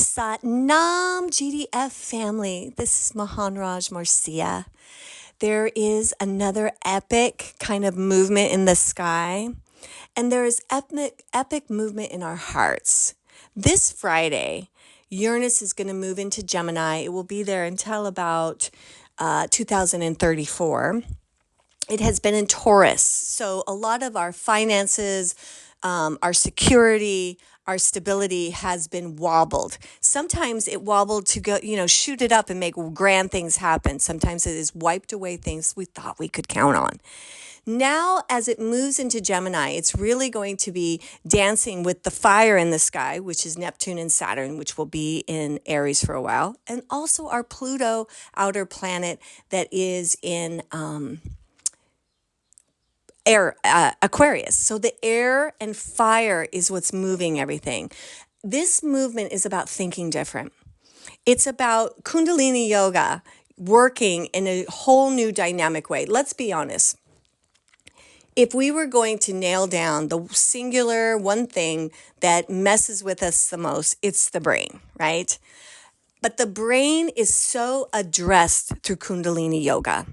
Sat Nam GDF family. This is Mahanraj Marcia. There is another epic kind of movement in the sky, and there is epic movement in our hearts. This Friday, Uranus is going to move into Gemini. It will be there until about 2034. It has been in Taurus, so a lot of our finances, our security, our stability has been wobbled. Sometimes it wobbled to go, shoot it up and make grand things happen. Sometimes it has wiped away things we thought we could count on. Now, as it moves into Gemini, it's really going to be dancing with the fire in the sky, which is Neptune and Saturn, which will be in Aries for a while, and also our Pluto outer planet that is in Aquarius. So the air and fire is what's moving everything. This movement is about thinking different. It's about Kundalini yoga working in a whole new dynamic way. Let's be honest. If we were going to nail down the singular one thing that messes with us the most, it's the brain, right? But the brain is so addressed through Kundalini yoga.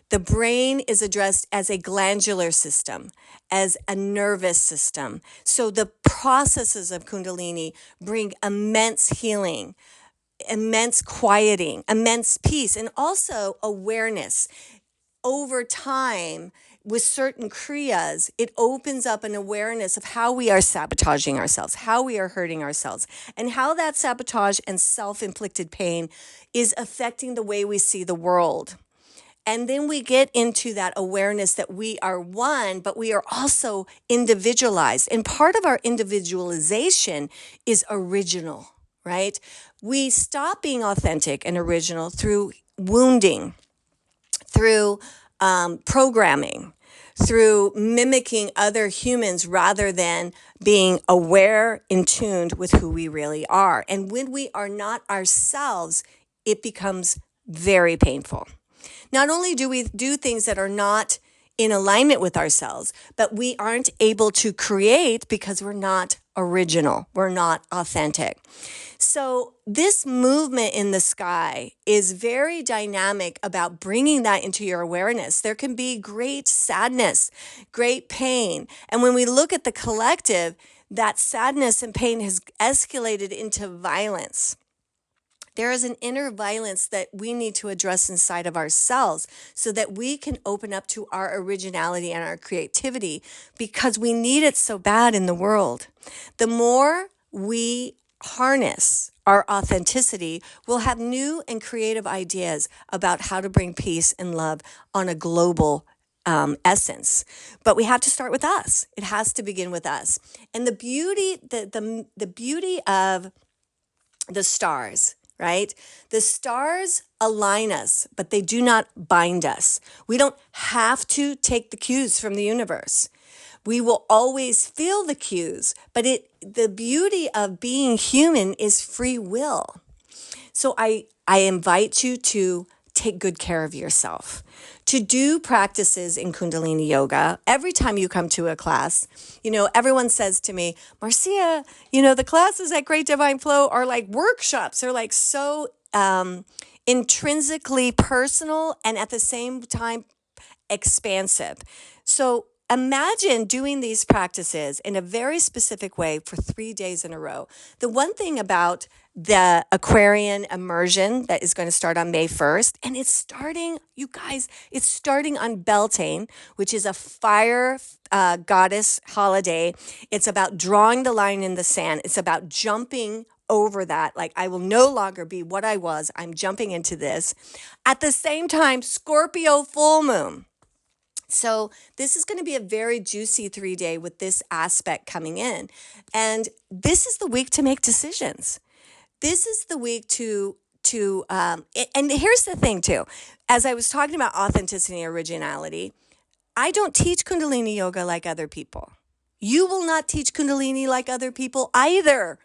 The brain is addressed as a glandular system, as a nervous system. So the processes of Kundalini bring immense healing, immense quieting, immense peace, and also awareness. Over time, with certain kriyas, it opens up an awareness of how we are sabotaging ourselves, how we are hurting ourselves, and how that sabotage and self-inflicted pain is affecting the way we see the world. And then we get into that awareness that we are one, but we are also individualized. And part of our individualization is original, right? We stop being authentic and original through wounding, through programming, through mimicking other humans rather than being aware and tuned with who we really are. And when we are not ourselves, it becomes very painful. Not only do we do things that are not in alignment with ourselves, but we aren't able to create because we're not original. We're not authentic. So this movement in the sky is very dynamic about bringing that into your awareness. There can be great sadness, great pain. And when we look at the collective, that sadness and pain has escalated into violence. There is an inner violence that we need to address inside of ourselves so that we can open up to our originality and our creativity because we need it so bad in the world. The more we harness our authenticity, we'll have new and creative ideas about how to bring peace and love on a global essence. But we have to start with us. It has to begin with us. And the beauty of the stars, right? The stars align us, but they do not bind us. We don't have to take the cues from the universe. We will always feel the cues, but the beauty of being human is free will. So I invite you to take good care of yourself, to do practices in Kundalini yoga. Every time you come to a class, everyone says to me, Marcia, the classes at Great Divine Flow are like workshops. They're like so intrinsically personal and at the same time expansive. So imagine doing these practices in a very specific way for 3 days in a row. The one thing about the Aquarian immersion that is going to start on May 1st, and it's starting on Beltane, which is a fire goddess holiday. It's about drawing the line in the sand. It's about jumping over that. Like, I will no longer be what I was. I'm jumping into this. At the same time, Scorpio full moon. So this is going to be a very juicy 3-day with this aspect coming in. And this is the week to make decisions. This is the week and here's the thing too. As I was talking about authenticity and originality, I don't teach Kundalini yoga like other people. You will not teach Kundalini like other people either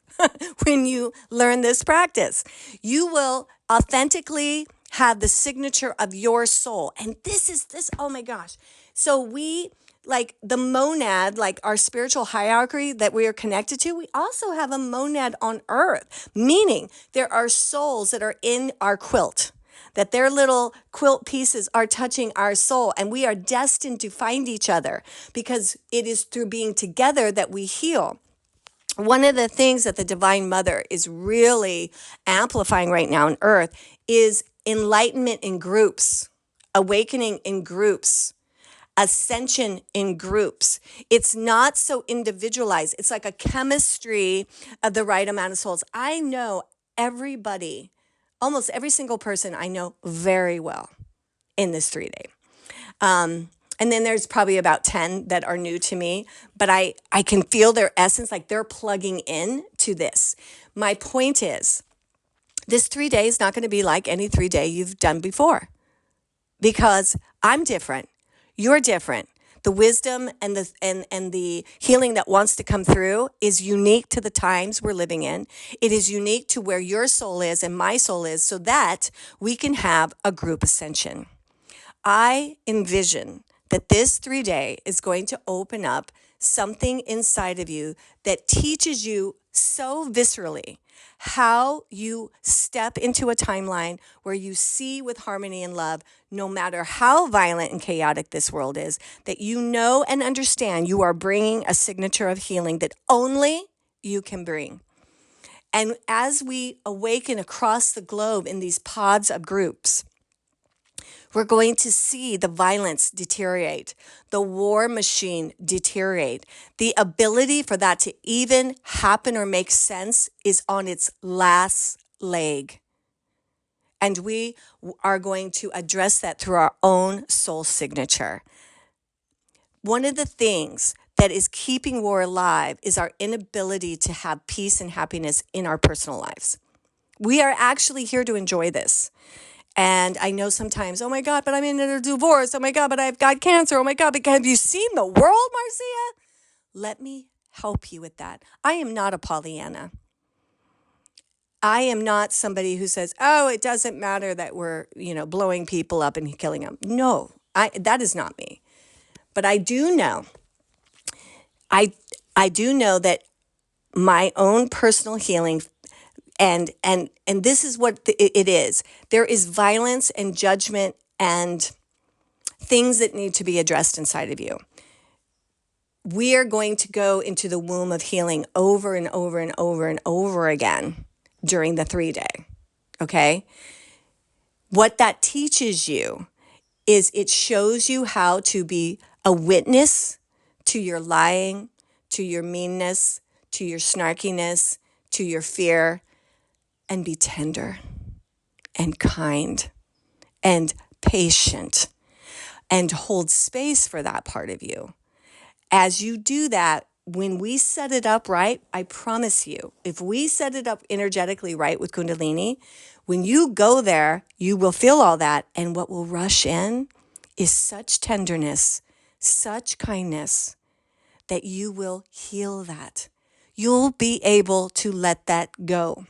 when you learn this practice. You will authentically have the signature of your soul. And this, oh my gosh. So we like the monad, like our spiritual hierarchy that we are connected to, we also have a monad on earth, meaning there are souls that are in our quilt, that their little quilt pieces are touching our soul, and we are destined to find each other because it is through being together that we heal. One of the things that the Divine Mother is really amplifying right now on earth is enlightenment in groups, awakening in groups, ascension in groups. It's not so individualized. It's like a chemistry of the right amount of souls. I know everybody, almost every single person I know very well in this 3 day. And then there's probably about 10 that are new to me, but I can feel their essence, like they're plugging in to this. My point is, this 3 day is not going to be like any 3 day you've done before, because I'm different. You're different. The wisdom and the healing that wants to come through is unique to the times we're living in. It is unique to where your soul is and my soul is, so that we can have a group ascension. I envision that this 3 day is going to open up something inside of you that teaches you so viscerally how you step into a timeline where you see with harmony and love, no matter how violent and chaotic this world is, that you know and understand you are bringing a signature of healing that only you can bring. And as we awaken across the globe in these pods of groups, we're going to see the violence deteriorate, the war machine deteriorate. The ability for that to even happen or make sense is on its last leg. And we are going to address that through our own soul signature. One of the things that is keeping war alive is our inability to have peace and happiness in our personal lives. We are actually here to enjoy this. And I know sometimes, oh my God, but I'm in a divorce. Oh my God, but I've got cancer. Oh my God, but have you seen the world, Marcia? Let me help you with that. I am not a Pollyanna. I am not somebody who says, oh, it doesn't matter that we're, blowing people up and killing them. No, that is not me. But I do know, I do know that my own personal healing, and this is what it is. There is violence and judgment and things that need to be addressed inside of you. We are going to go into the womb of healing over and over and over and over again during the 3 day. Okay? What that teaches you is it shows you how to be a witness to your lying, to your meanness, to your snarkiness, to your fear, and be tender and kind and patient and hold space for that part of you. As you do that, when we set it up right, I promise you, if we set it up energetically right with Kundalini, when you go there, you will feel all that. And what will rush in is such tenderness, such kindness, that you will heal that. You'll be able to let that go.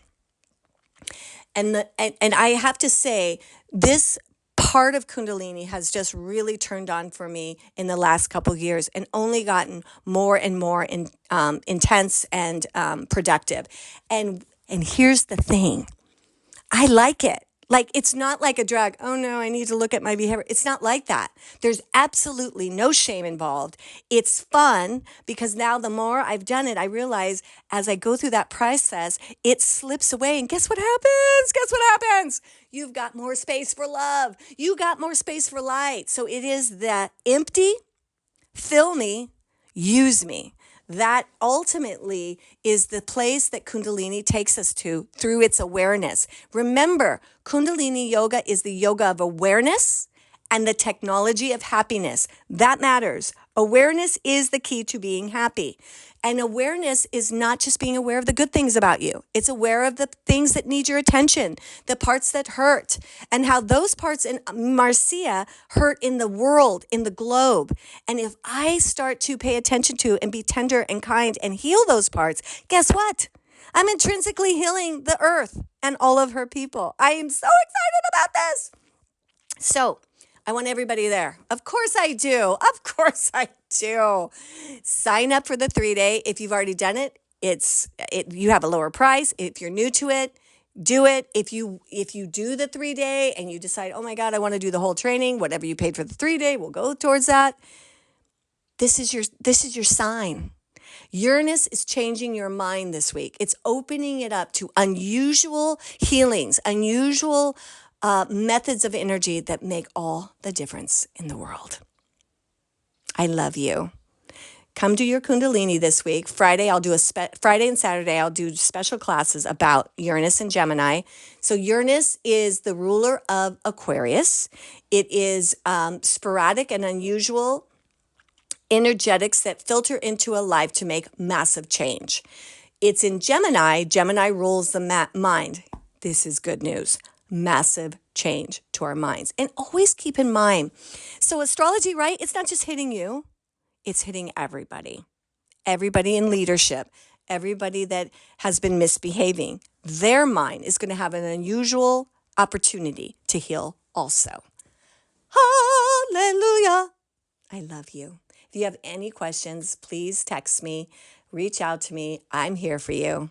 And I have to say, this part of Kundalini has just really turned on for me in the last couple of years, and only gotten more and more intense and productive. And here's the thing, I like it. Like, it's not like a drag. Oh no, I need to look at my behavior. It's not like that. There's absolutely no shame involved. It's fun because now the more I've done it, I realize as I go through that process, it slips away. And guess what happens? Guess what happens? You've got more space for love. You got more space for light. So it is that empty, fill me, use me. That ultimately is the place that Kundalini takes us to through its awareness. Remember, Kundalini yoga is the yoga of awareness and the technology of happiness. That matters. Awareness is the key to being happy. And awareness is not just being aware of the good things about you. It's aware of the things that need your attention, the parts that hurt, and how those parts in Marcia hurt in the world, in the globe. And if I start to pay attention to and be tender and kind and heal those parts, guess what? I'm intrinsically healing the earth and all of her people. I am so excited about this. So I want everybody there. Of course I do. Of course I do. Sign up for the 3-day. If you've already done it, you have a lower price. If you're new to it, do it. If you do the 3-day and you decide, oh my God, I want to do the whole training, whatever you paid for the 3-day, we'll go towards that. This is your sign. Uranus is changing your mind this week. It's opening it up to unusual healings, unusual methods of energy that make all the difference in the world. I love you. Come do your Kundalini this week. Friday and Saturday, I'll do special classes about Uranus and Gemini. So Uranus is the ruler of Aquarius. It is sporadic and unusual energetics that filter into a life to make massive change. It's in Gemini. Gemini rules the mind. This is good news. Massive change to our minds. And always keep in mind, so astrology, right? It's not just hitting you. It's hitting everybody. Everybody in leadership. Everybody that has been misbehaving. Their mind is going to have an unusual opportunity to heal also. Hallelujah. I love you. If you have any questions, please text me, reach out to me. I'm here for you.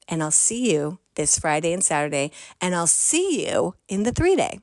And I'll see you this Friday and Saturday, and I'll see you in the 3-day.